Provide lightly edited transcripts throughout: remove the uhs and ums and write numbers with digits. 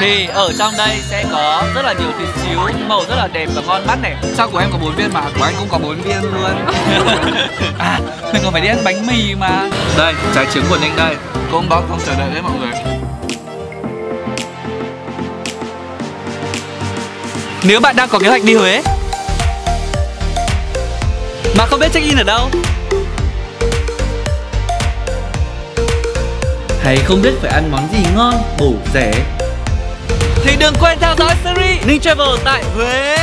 Thì ở trong đây sẽ có rất là nhiều thịt xíu, màu rất là đẹp và ngon mắt này. Sao của em có 4 viên mà của anh cũng có 4 viên luôn. À, mình còn phải đi ăn bánh mì mà. Đây, trái trứng của Ninh đây. Cũng bóc không chờ đợi đấy mọi người. Nếu bạn đang có kế hoạch đi Huế mà không biết check in ở đâu, hay không biết phải ăn món gì ngon, bổ rẻ, thì đừng quên theo dõi series Ninh Travel tại Huế.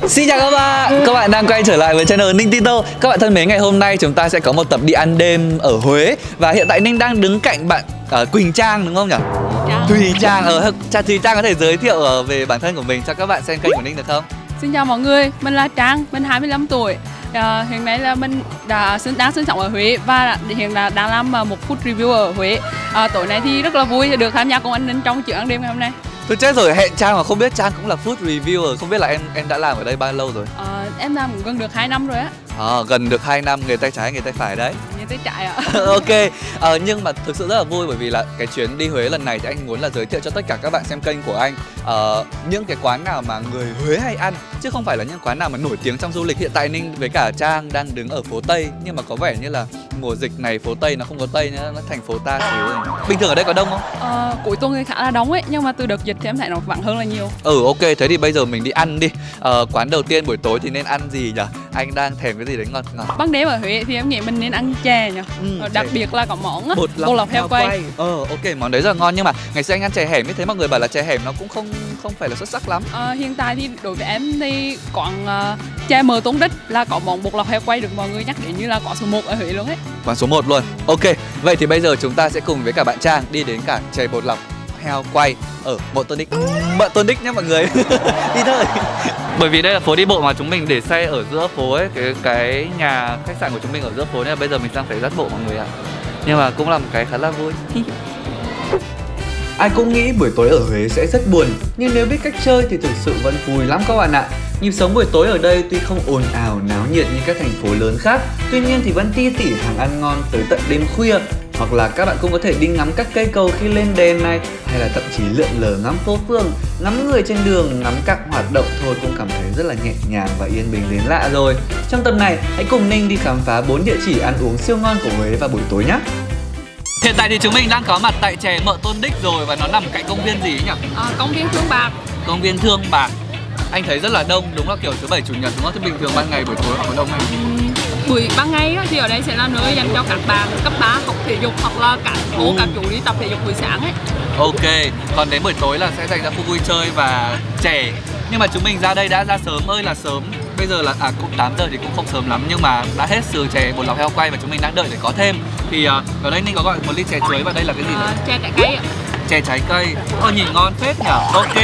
Xin chào các bạn đang quay trở lại với channel Ninh Tito. Các bạn thân mến, ngày hôm nay chúng ta sẽ có một tập đi ăn đêm ở Huế. Và hiện tại Ninh đang đứng cạnh bạn Quỳnh Trang đúng không nhỉ? Thùy Trang. Thùy Trang có thể giới thiệu về bản thân của mình cho các bạn xem kênh của Ninh được không? Xin chào mọi người, mình là Trang, mình 25 tuổi. Hiện nay là mình đang sinh sống ở Huế và hiện là đang làm một food review ở Huế. Tối nay thì rất là vui được tham gia cùng anh Ninh trong chuyến ăn đêm ngày hôm nay. Tôi chết rồi, hẹn Trang mà không biết Trang cũng là food reviewer. Không biết là em đã làm ở đây bao lâu rồi? Em làm gần được 2 năm rồi á. Gần được 2 năm, người tay trái, người tay phải đấy. Người tay trái ạ. Ok, nhưng mà thực sự rất là vui bởi vì là cái chuyến đi Huế lần này thì anh muốn là giới thiệu cho tất cả các bạn xem kênh của anh những cái quán nào mà người Huế hay ăn, chứ không phải là những quán nào mà nổi tiếng trong du lịch. Hiện tại Ninh với cả Trang đang đứng ở phố Tây, nhưng mà có vẻ như là mùa dịch này phố Tây nó không có Tây nữa, nó thành phố ta xíu rồi. Bình thường ở đây có đông không? Cuối tuần thì khá là đông ấy, nhưng mà từ đợt dịch thì em thấy nó vắng hơn là nhiều. Ok, thế thì bây giờ mình đi ăn đi. Quán đầu tiên buổi tối thì nên ăn gì nhỉ? Anh đang thèm cái gì đấy ngọt ngọt. Ban đêm ở Huế thì em nghĩ mình nên ăn chè nhỉ. Đặc biệt là có món bột lọc heo quay. Ok, món đấy rất là ngon, nhưng mà ngày xưa anh ăn chè hẻm như thế mọi người bảo là chè hẻm nó cũng không phải là xuất sắc lắm. Hiện tại thì đối với em thì quán chè Mờ Tôn Đích là có món bột lọc heo quay được mọi người nhắc đến như là quán số 1 ở Huế luôn ấy. Quán số 1 luôn. Ok, vậy thì bây giờ chúng ta sẽ cùng với cả bạn Trang đi đến cả chè bột lọc heo quay ở Mợ Tôn Đích. Mợ Tôn Đích nhé mọi người. Đi thôi. Bởi vì đây là phố đi bộ mà chúng mình để xe ở giữa phố ấy, cái nhà khách sạn của chúng mình ở giữa phố, nên là bây giờ mình đang phải dắt bộ mọi người ạ. Nhưng mà cũng là một cái khá là vui. Ai cũng nghĩ buổi tối ở Huế sẽ rất buồn, nhưng nếu biết cách chơi thì thực sự vẫn vui lắm các bạn ạ. Nhịp sống buổi tối ở đây tuy không ồn ào náo nhiệt như các thành phố lớn khác, tuy nhiên thì vẫn ti tỉ hàng ăn ngon tới tận đêm khuya. Hoặc là các bạn cũng có thể đi ngắm các cây cầu khi lên đèn này, hay là thậm chí lượn lờ ngắm phố phường, ngắm người trên đường, ngắm các hoạt động thôi cũng cảm thấy rất là nhẹ nhàng và yên bình đến lạ rồi. Trong tập này, hãy cùng Ninh đi khám phá 4 địa chỉ ăn uống siêu ngon của Huế vào buổi tối nhé. Hiện tại thì chúng mình đang có mặt tại chè Mợ Tôn Đích rồi, và nó nằm cạnh công viên gì ấy nhỉ? Công viên Thương Bạc. Công viên Thương Bạc. Anh thấy rất là đông, đúng là kiểu thứ bảy chủ nhật đúng không? Thế bình thường ban ngày buổi tối họ có đông không? Buổi ban ngày thì ở đây sẽ là nơi dành cho các bạn cấp 3 học thể dục, hoặc là các cô các chú đi tập thể dục buổi sáng ấy. Ok, còn đến buổi tối là sẽ dành ra khu vui chơi và chè. Nhưng mà chúng mình ra đây đã ra sớm ơi là sớm. Bây giờ là cũng 8 giờ thì cũng không sớm lắm, nhưng mà đã hết sườn chè bột lọc heo quay và chúng mình đang đợi để có thêm. Thì ở đây Ninh có gọi một ly chè chuối, và đây là cái gì? Chè trái cây ạ. Chè trái cây. Nhìn ngon phết nhỉ. Ok.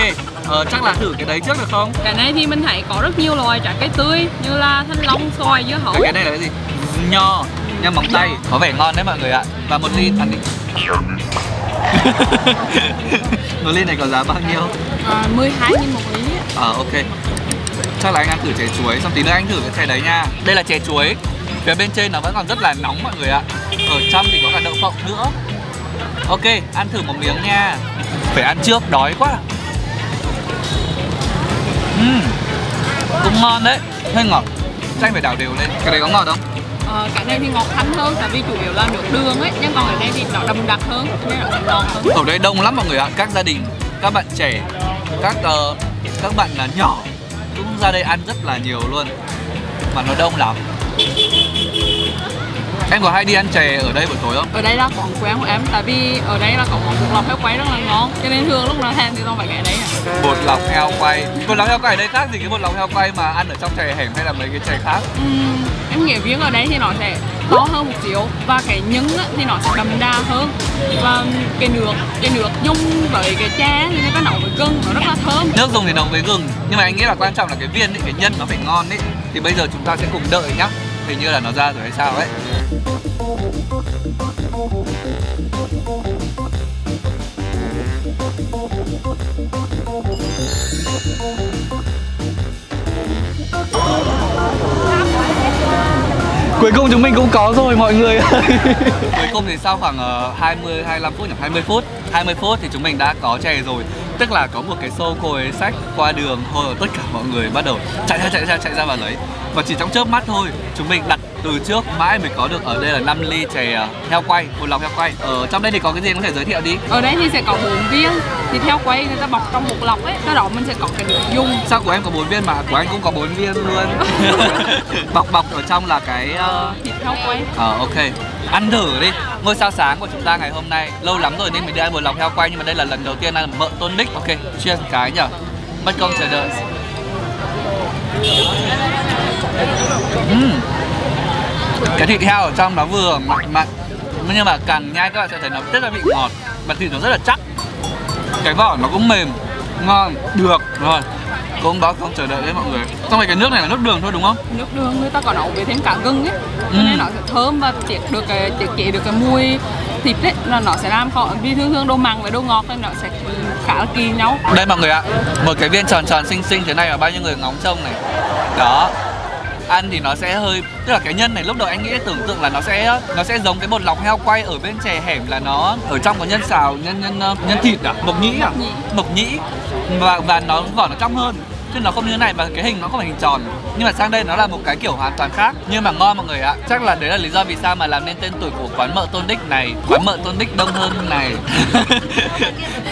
Chắc là thử cái đấy trước được không? Cái này thì mình thấy có rất nhiều loại trái cây tươi như là thanh long, xoài, dưa hấu. Cái này là cái gì? Nho móng tay. Có vẻ ngon đấy mọi người ạ. Và một ly ăn đi. Một ly này có giá bao nhiêu? 12.000 một ly. Ok. Chắc là anh ăn thử chè chuối, xong tí nữa anh thử cái chè đấy nha. Đây là chè chuối. Phía bên trên nó vẫn còn rất là nóng mọi người ạ. Ở trong thì có cả đậu phộng nữa. Ok, ăn thử một miếng nha. Phải ăn trước, đói quá. Cũng ngon đấy, hơi ngọt. Chắc phải đảo đều lên. Cái đấy có ngọt không? Cái này thì ngọt thanh hơn, tại vì chủ yếu là nước đường ấy, nhưng còn ở đây thì nó đậm đặc hơn nên là ngọt hơn. Ở đây đông lắm mọi người ạ, các gia đình, các bạn trẻ, các bạn là nhỏ cũng ra đây ăn rất là nhiều luôn, mà nó đông lắm. Em có hay đi ăn chè ở đây buổi tối không? Ở đây là quán quen của em, tại vì ở đây là có món bột lọc heo quay rất là ngon, cho nên thường lúc nào thèm thì toàn phải cái đấy. Bột lọc heo quay. Bột lọc heo quay ở đây khác gì cái bột lọc heo quay mà ăn ở trong chè hẻm hay là mấy cái chè khác? Em nghĩ viếng ở đây thì nó sẽ to hơn một xíu, và cái nhân thì nó sẽ đậm đà hơn, và cái nước dung với cái chè thì người ta nấu với gừng nó rất là thơm. Nước dùng thì nấu với gừng, nhưng mà anh nghĩ là quan trọng là cái viên ấy, cái nhân nó phải ngon ấy. Thì bây giờ chúng ta sẽ cùng đợi nhá. Hình như là nó ra rồi hay sao ấy. Cuối cùng chúng mình cũng có rồi mọi người ơi. Cuối cùng thì sau khoảng 25 phút nhỉ? 20 phút thì chúng mình đã có chè rồi. Tức là có một cái xô cối xách qua đường thôi, tất cả mọi người bắt đầu chạy ra và lấy. Và chỉ trong chớp mắt thôi, chúng mình đặt từ trước mãi mới có được. Ở đây là 5 ly chè heo quay, một lọc heo quay. Ở trong đây thì có cái gì em có thể giới thiệu đi? Ở đây thì sẽ có 4 viên. Thì heo quay người ta bọc trong một lọc ấy. Sau đó mình sẽ có cái nước dùng. Sao của em có 4 viên mà của anh cũng có 4 viên luôn. Bọc ở trong là cái thịt heo quay. Ok. Ăn thử đi. Ngôi sao sáng của chúng ta ngày hôm nay. Lâu lắm rồi nên mình đi ăn một lọc heo quay, nhưng mà đây là lần đầu tiên ăn mỡ tôn đích. Ok, chuyên cái nhở. Mất công chờ đợi. Cái thịt heo ở trong nó vừa mặn, nhưng mà càng nhai các bạn sẽ thấy nó rất là vị ngọt và thịt nó rất là chắc. Cái vỏ nó cũng mềm, ngon, được rồi. Cũng đó, không chờ đợi đấy mọi người. Xong rồi cái nước này là nước đường thôi đúng không? Nước đường người ta còn nấu với thêm cả gừng ấy, cho nên nó sẽ thơm và tiết chế được cái mùi thịt ấy, là nó sẽ làm khó vì thường đồ mặn với đồ ngọt nên nó sẽ khá là kỳ nhau. Đây mọi người ạ, một cái viên tròn xinh xinh thế này mà bao nhiêu người ngóng trông này. Đó. Ăn thì nó sẽ hơi, tức là cái nhân này lúc đầu anh nghĩ tưởng tượng là nó sẽ giống cái bột lọc heo quay ở bên chè hẻm, là nó ở trong có nhân xào, nhân thịt à, mộc nhĩ và nó vỏ nó trong hơn, chứ nó không như thế này, và cái hình nó không phải hình tròn. Nhưng mà sang đây nó là một cái kiểu hoàn toàn khác, nhưng mà ngon mọi người ạ. Chắc là đấy là lý do vì sao mà làm nên tên tuổi của quán mỡ tôn đích này, quán mỡ tôn đích đông hơn này.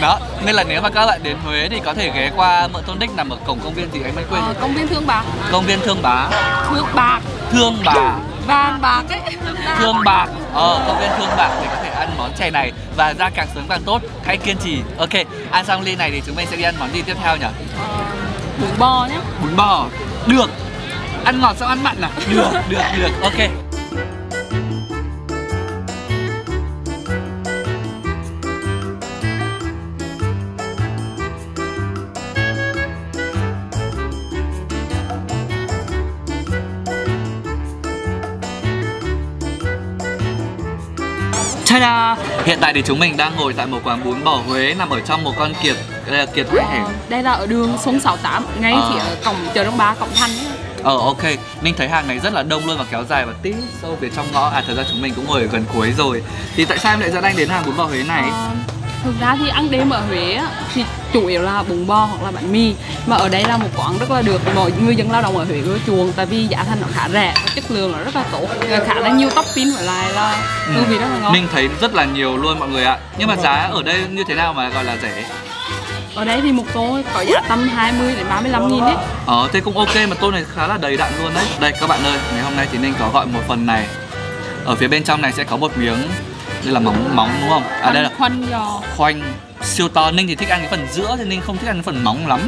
Đó, nên là nếu mà các bạn đến Huế thì có thể ghé qua mỡ tôn đích, nằm ở cổng công viên gì anh mới quên. Công viên Thương Bạc. Công viên Thương Bá. Thương Bà. Vàng bạc ấy. Thương Bạc. Công viên Thương Bạc để có thể ăn món chè này, và ra càng sớm càng tốt, hãy kiên trì. Ok, ăn xong ly này thì chúng mình sẽ đi ăn món gì tiếp theo nhỉ? Bún bò nhé. Bún bò. Được. Ăn ngọt xong ăn mặn à? Được. Ok. Ta-da! Hiện tại thì chúng mình đang ngồi tại một quán bún bò Huế nằm ở trong một con kiệt. Đây là kiệt hẻm. Đây là ở đường Xuân 68, ngay phía cổng chợ Đông Ba, cổng Thanh. Ok, Ninh thấy hàng này rất là đông luôn và kéo dài và tí sâu phía trong ngõ. Thật ra chúng mình cũng ngồi ở gần cuối rồi. Thì tại sao em lại dẫn anh đến hàng bún bò Huế này? Thực ra thì ăn đêm ở Huế thì chủ yếu là bún bò hoặc là bánh mì. Mà ở đây là một quán rất là được mọi người dân lao động ở Huế ưa chuộng, tại vì giá thành nó khá rẻ và chất lượng nó rất là tốt, khá là nhiều topping, và lại là hương vị rất là ngon. Ninh thấy rất là nhiều luôn mọi người ạ. Nhưng mà giá ở đây như thế nào mà gọi là rẻ? Ở đây thì một tô có giá tầm 20 đến 35 nghìn đấy. Thế cũng ok, mà tô này khá là đầy đặn luôn đấy. Đây các bạn ơi, ngày hôm nay thì Ninh có gọi một phần này. Ở phía bên trong này sẽ có một miếng, đây là móng đúng không? Đây là khoanh siêu to. Ninh thì thích ăn cái phần giữa, thì Ninh không thích ăn cái phần móng lắm.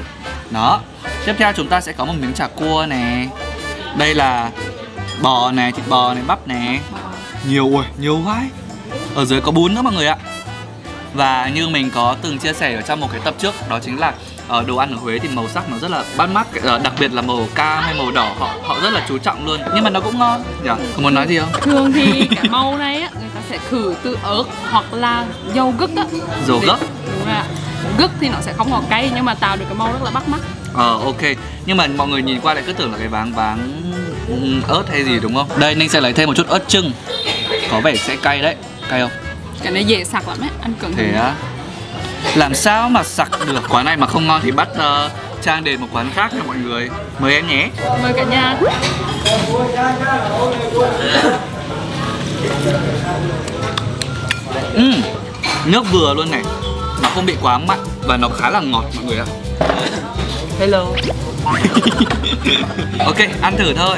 Đó. Tiếp theo chúng ta sẽ có một miếng chả cua nè. Đây là bò này, thịt bò này, bắp nè. Nhiều quá. Ở dưới có bún nữa mọi người ạ. Và như mình có từng chia sẻ ở trong một cái tập trước, đó chính là đồ ăn ở Huế thì màu sắc nó rất là bắt mắt, đặc biệt là màu cam hay màu đỏ họ rất là chú trọng luôn, nhưng mà nó cũng ngon. Có muốn nói gì không? Thường thì cái màu này á, người ta sẽ khử từ ớt hoặc là dầu gấc á. Dầu gấc. Đúng rồi ạ. Gấc thì nó sẽ không ngọt cay nhưng mà tạo được cái màu rất là bắt mắt. Ok, nhưng mà mọi người nhìn qua lại cứ tưởng là cái váng ớt hay gì đúng không? Đây Ninh sẽ lấy thêm một chút ớt chưng, có vẻ sẽ cay đấy. Cay không? Cái này dễ sặc lắm ấy, ăn cẩn thận. Thế á? Làm sao mà sặc được? Quán này mà không ngon thì bắt Trang đến một quán khác nha mọi người. Mời em nhé. Mời cả nhà. Nước vừa luôn này. Nó không bị quá mặn và nó khá là ngọt mọi người ạ. Hello. Ok, ăn thử thôi.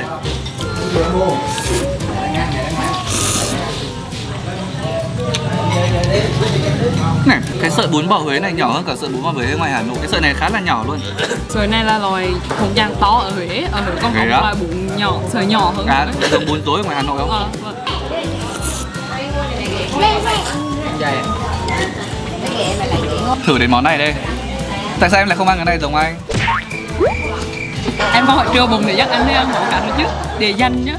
Này, cái sợi bún bò Huế này nhỏ hơn cả sợi bún bò Huế ngoài Hà Nội. Cái sợi này khá là nhỏ luôn. Sợi này là loài không gian to ở Huế. Ở Huế còn có loài bún nhỏ, sợi nhỏ hơn. Giống bún tối ở ngoài Hà Nội không? Thử đến món này đây. Tại sao em lại không ăn cái này giống anh? Em có hỏi trưa bụng để dắt anh đi ăn món khác nữa chứ, để dành nhá.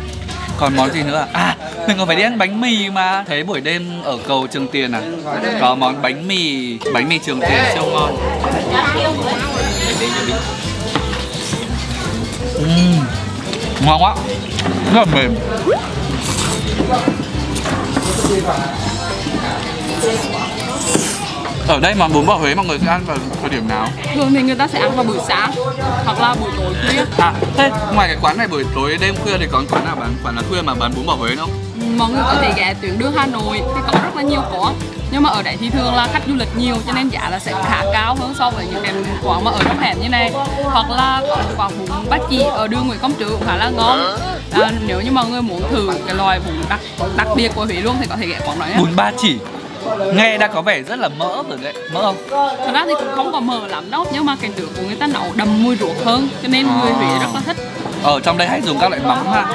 Còn món gì nữa à? Mình còn phải đi ăn bánh mì mà. Thấy buổi đêm ở cầu Trường Tiền à? Có món bánh mì Trường Tiền siêu ngon. Ngon quá, rất là mềm. Ở đây món bún bò Huế mọi người sẽ ăn vào thời điểm nào? Thường thì người ta sẽ ăn vào buổi sáng hoặc là buổi tối khuya. À, thế ngoài cái quán này buổi tối đêm khuya thì có quán nào bán là khuya mà bán bún bò Huế không? Mọi người có thể ghé tuyến đường Hà Nội thì có rất là nhiều quán. Nhưng mà ở đấy thì thường là khách du lịch nhiều cho nên giá là sẽ khá cao hơn so với những cái quán mà ở trong hẻm như này. Hoặc là có một quán bún Bát Chỉ ở đường Nguyễn Công Trứ cũng khá là ngon. Nếu như mọi người muốn thử cái loại bún đặc biệt của Huế luôn thì có thể ghé quán đó nhé. Bún Ba Chỉ nghe đã có vẻ rất là mỡ rồi đấy, mỡ không? Thật ra thì cũng không có mỡ lắm đâu, nhưng mà cái nước của người ta nấu đậm mùi ruột hơn cho nên người Huế rất là thích. Ở trong đây hay dùng các loại mắm ha,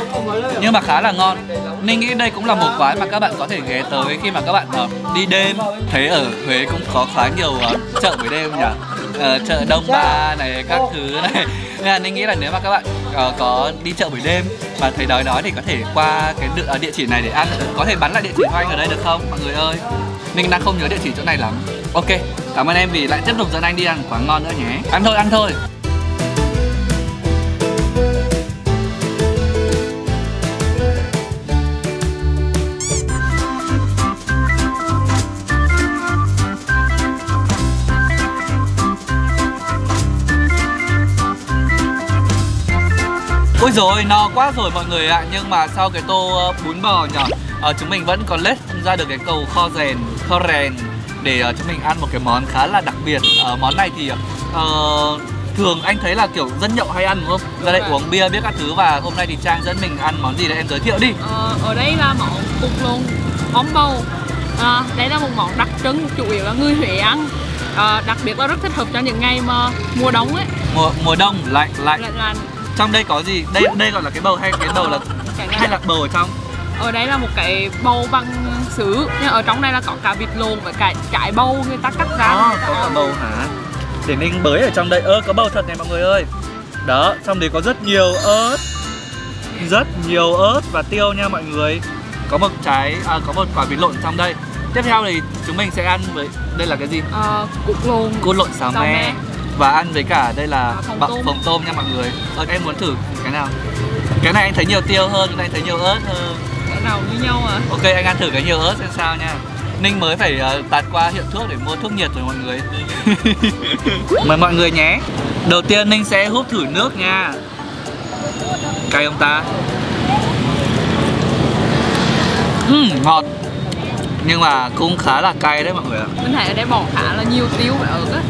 nhưng mà khá là ngon. Mình nghĩ đây cũng là một quán mà các bạn có thể ghé tới khi mà các bạn đi đêm. Thấy ở Huế cũng có khá nhiều chợ buổi đêm nhỉ, chợ Đông Ba này các thứ này. Nên là mình nghĩ là nếu mà các bạn có đi chợ buổi đêm mà thấy đói thì có thể qua cái địa chỉ này để ăn. Có thể bắn lại địa chỉ của anh ở đây được không mọi người ơi? Mình đang không nhớ địa chỉ chỗ này lắm. Ok, cảm ơn em vì lại tiếp tục dẫn anh đi ăn quán ngon nữa nhé. Ăn thôi. Ôi dồi, no quá rồi mọi người ạ. Nhưng mà sau cái tô bún bò nhỏ, chúng mình vẫn còn lết ra được cái cầu kho rèn để chúng mình ăn một cái món khá là đặc biệt. Món này thì thường anh thấy là kiểu dân nhậu hay ăn đúng không? Ra đây uống bia biết các thứ, và hôm nay thì Trang dẫn mình ăn món gì đấy, em giới thiệu đi. Ở đây là món cục lồn móng bầu. Đây là một món đặc trưng chủ yếu là người Huế ăn. Đặc biệt là rất thích hợp cho những ngày mà mùa đông ấy. Mùa đông lạnh. Lạnh. Trong đây có gì? Đây gọi là cái bầu hay cái bầu là hay là bầu ở trong? Ở đây là một cái bầu bằng sứ, nhưng ở trong đây là có cả vịt lộn với cả trái bầu người ta cắt ra. Có cả bầu hả? Để Ninh bới ở trong đây. Có bầu thật này mọi người ơi. Đó, trong đấy có rất nhiều ớt và tiêu nha mọi người. Có một quả vịt lộn trong đây. Tiếp theo thì chúng mình sẽ ăn với đây là cái gì? Cút lộn xào me. Và ăn với cả đây là phồng tôm nha mọi người. Em muốn thử cái nào? Cái này anh thấy nhiều tiêu hơn, cái này thấy nhiều ớt hơn. Cái nào như nhau à? Ok, anh ăn thử cái nhiều ớt xem sao nha. Ninh mới phải tạt qua hiệu thuốc để mua thuốc nhiệt rồi mọi người. Mời mọi người nhé. Đầu tiên Ninh sẽ húp thử nước nha. Cay không ta? Ngọt. Nhưng mà cũng khá là cay đấy mọi người ạ. Mình thấy ở đây bỏ khá là nhiều tiêu và ớt á.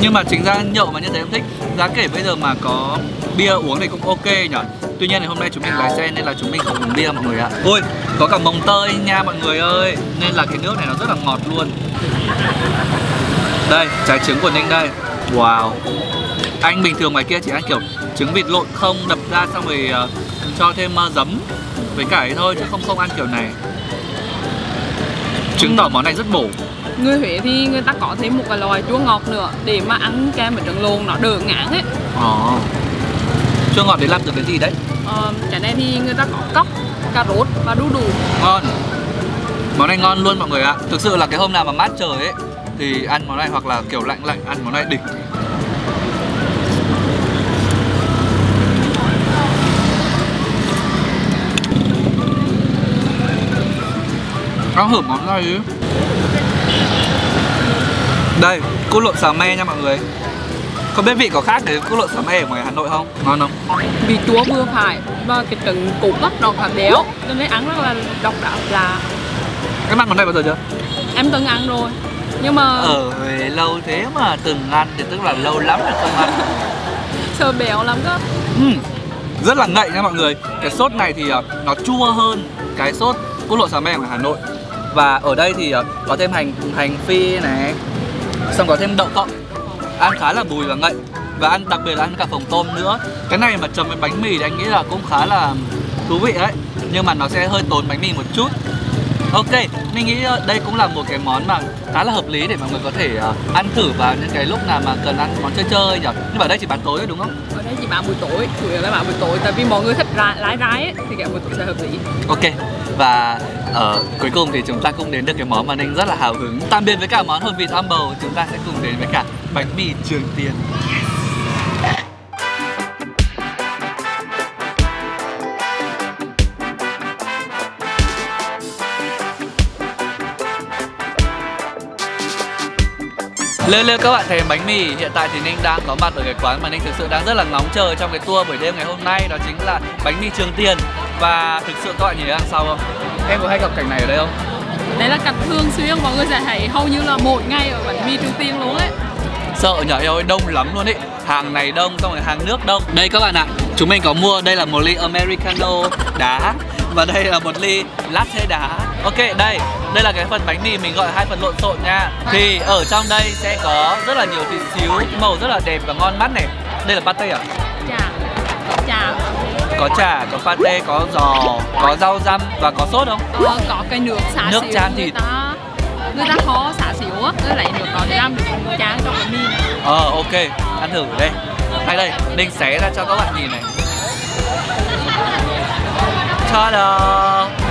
Nhưng mà chính ra nhậu mà như thế em thích. Giá kể bây giờ mà có bia uống thì cũng ok nhỉ. Tuy nhiên thì hôm nay chúng mình lái xe nên là chúng mình không uống bia mọi người ạ. Ôi, có cả mồng tơi nha mọi người ơi. Nên là cái nước này nó rất là ngọt luôn. Đây, trái trứng của Ninh đây. Wow. Anh bình thường ngoài kia chỉ ăn kiểu trứng vịt lộn không, đập ra xong rồi cho thêm giấm với cả ấy thôi, chứ không ăn kiểu này. Chứng tỏ món này rất bổ. Người Huế thì người ta có thêm một cái loại chua ngọt nữa để mà ăn kem với trứng lồn nó đỡ ngán ấy. Chua ngọt để làm từ cái gì đấy? Cái này thì người ta có cóc, cà rốt và đu đủ. Ngon. Món này ngon luôn mọi người ạ. Thực sự là cái hôm nào mà mát trời ấy thì ăn món này, hoặc là kiểu lạnh ăn món này đỉnh. Ăn thử món này đi. Đây, cút lộn xào me nha mọi người. Không biết vị có khác với cút lộn xào me ở ngoài Hà Nội không? Ngon không? Vị chua vừa phải và cái trứng cút á nó khá béo, cho nên ăn rất là độc đáo là. Em ăn món này bao giờ chưa? Em từng ăn rồi. Nhưng mà ở Huế lâu thế mà từng ăn thì tức là lâu lắm rồi không ăn. Sợ béo lắm cơ. Rất là ngậy nha mọi người. Cái sốt này thì nó chua hơn cái sốt cút lộn xào me ở Hà Nội. Và ở đây thì có thêm hành phi này, xong có thêm đậu phộng. Ăn khá là bùi và ngậy. Và ăn đặc biệt là ăn cả phồng tôm nữa. Cái này mà chấm với bánh mì thì anh nghĩ là cũng khá là thú vị đấy. Nhưng mà nó sẽ hơi tốn bánh mì một chút. Ok, mình nghĩ đây cũng là một cái món mà khá là hợp lý để mọi người có thể ăn thử vào những cái lúc nào mà cần ăn món chơi nhỉ. Nhưng mà ở đây chỉ bán tối thôi đúng không? Ở đây chỉ bán buổi tối, chủ yếu là bán buổi tối. Tại vì mọi người thích lái ấy, thì cái buổi tối sẽ hợp lý. Ok, và cuối cùng thì chúng ta cũng đến được cái món mà Ninh rất là hào hứng. Tạm biệt với cả món hột vịt om bầu. Chúng ta sẽ cùng đến với cả bánh mì Trường Tiền. Lêu các bạn thèm bánh mì. Hiện tại thì Ninh đang có mặt ở cái quán mà Ninh thực sự đang rất là ngóng chờ trong cái tour buổi đêm ngày hôm nay. Đó chính là bánh mì Trường Tiền. Và thực sự các bạn nhìn đằng sau không? Em có hay gặp cảnh này ở đây không? Đấy là cảnh thường xuyên mọi người sẽ thấy hầu như là một ngày ở bánh mì Trường Tiền luôn ấy. Sợ nhở, eo ơi, đông lắm luôn ý. Hàng này đông, xong rồi hàng nước đông. Đây các bạn ạ, chúng mình có mua, đây là một ly Americano đá. Và đây là một ly latte đá. Ok, đây là cái phần bánh mì mình gọi 2 phần lộn xộn nha. Thì ở trong đây sẽ có rất là nhiều thịt xíu, màu rất là đẹp và ngon mắt này. Đây là pate à? Chả. Có chả, có pate, có giò, có rau răm và có sốt không? Có cái nước xả nước xỉu chan thịt. Người ta khó xả xỉu á, với lại nước đó để làm được chan trong bánh mì này. Ok, ăn thử đây. Hay đây, Ninh xé ra cho các bạn nhìn này. Ta-da!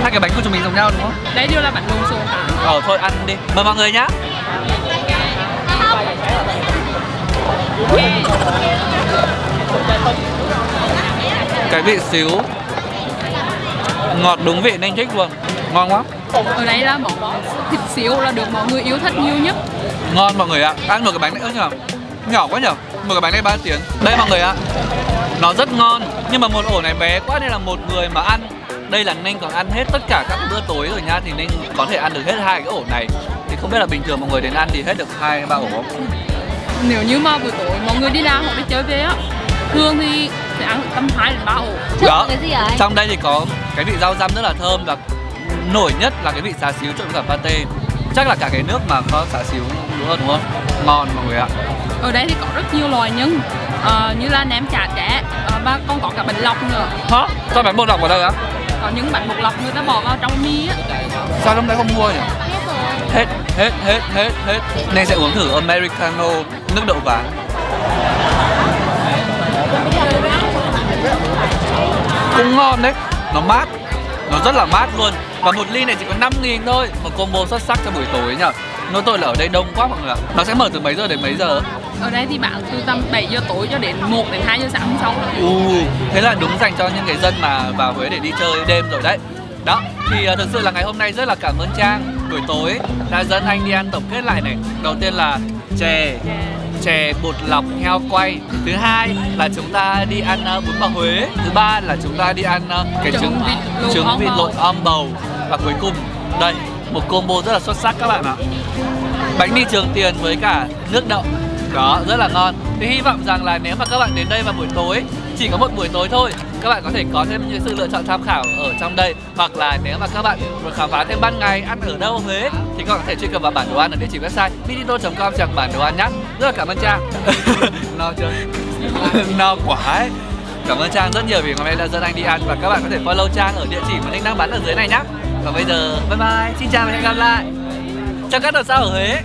Hai cái bánh của chúng mình giống nhau đúng không? Đấy đều là bánh lộn xộn cả. Thôi ăn đi. Mời mọi người nhá. Cái vị xíu ngọt đúng vị Ninh thích luôn. Ngon quá. Ở đây là món thịt xíu là được mọi người yêu thích nhiều nhất. Ngon mọi người ạ. Ăn một cái bánh này nhở? Nhỏ quá nhở? Một cái bánh này 3 tiếng. Đây mọi người ạ. Nó rất ngon, nhưng mà một ổ này bé quá nên là một người mà ăn. Đây là Ninh còn ăn hết tất cả các bữa tối rồi nha, thì Ninh có thể ăn được hết 2 cái ổ này. Thì không biết là bình thường mọi người đến ăn thì hết được 2-3 ổ không? Nếu như mà buổi tối mọi người đi làm hoặc đi chơi về á, thường thì sẽ ăn tầm 2-3 ổ. Đó, cái gì vậy? Trong đây thì có cái vị rau răm rất là thơm và nổi nhất là cái vị xá xíu trộn với cả pate. Chắc là cả cái nước mà có xá xíu nữa đúng không? Ngon mọi người ạ. Ở đây thì có rất nhiều loại nhân, như là nem chả trẻ, và còn có cả bánh lọc nữa. Hả? Sao bánh bột lọc ở đây á? Có những bánh bột lọc người ta bỏ vào trong mì á. Sao lúc nãy không mua nhỉ? Hết. Nên sẽ uống thử Americano nước đậu vàng. Cũng ngon đấy. Nó mát. Nó rất là mát luôn. Và một ly này chỉ có 5.000 thôi. Một combo xuất sắc cho buổi tối nhỉ. Nói tôi là ở đây đông quá mọi người ạ. Nó sẽ mở từ mấy giờ đến mấy giờ? Ở đây thì bạn từ tầm 7 giờ tối cho đến 1 đến 2 giờ sáng hôm sau. Thế là đúng dành cho những người dân mà vào Huế để đi chơi đêm rồi đấy. Đó, thì thực sự là ngày hôm nay rất là cảm ơn Trang. Buổi tối đã dẫn anh đi ăn tổng kết lại này. Đầu tiên là chè bột lọc heo quay. Thứ hai là chúng ta đi ăn bún bò Huế. Thứ ba là chúng ta đi ăn cái trứng vịt lộn om bầu. Và cuối cùng đây, một combo rất là xuất sắc các bạn ạ. Bánh mì Trường Tiền với cả nước đậu. Đó, rất là ngon. Thì hy vọng rằng là nếu mà các bạn đến đây vào buổi tối, chỉ có một buổi tối thôi, các bạn có thể có thêm những sự lựa chọn tham khảo ở trong đây. Hoặc là nếu mà các bạn muốn khám phá thêm ban ngày ăn ở đâu ở Huế thì các bạn có thể truy cập vào bản đồ ăn ở địa chỉ website minito.com chẳng bản đồ ăn nhé. Rất là cảm ơn Trang. No chưa? No quá ấy. Cảm ơn Trang rất nhiều vì hôm nay đã dẫn anh đi ăn. Và các bạn có thể follow Trang ở địa chỉ mà Ninh đang bán ở dưới này nhé. Còn bây giờ bye bye, xin chào và hẹn gặp lại. Chào các đợt sao ở Huế.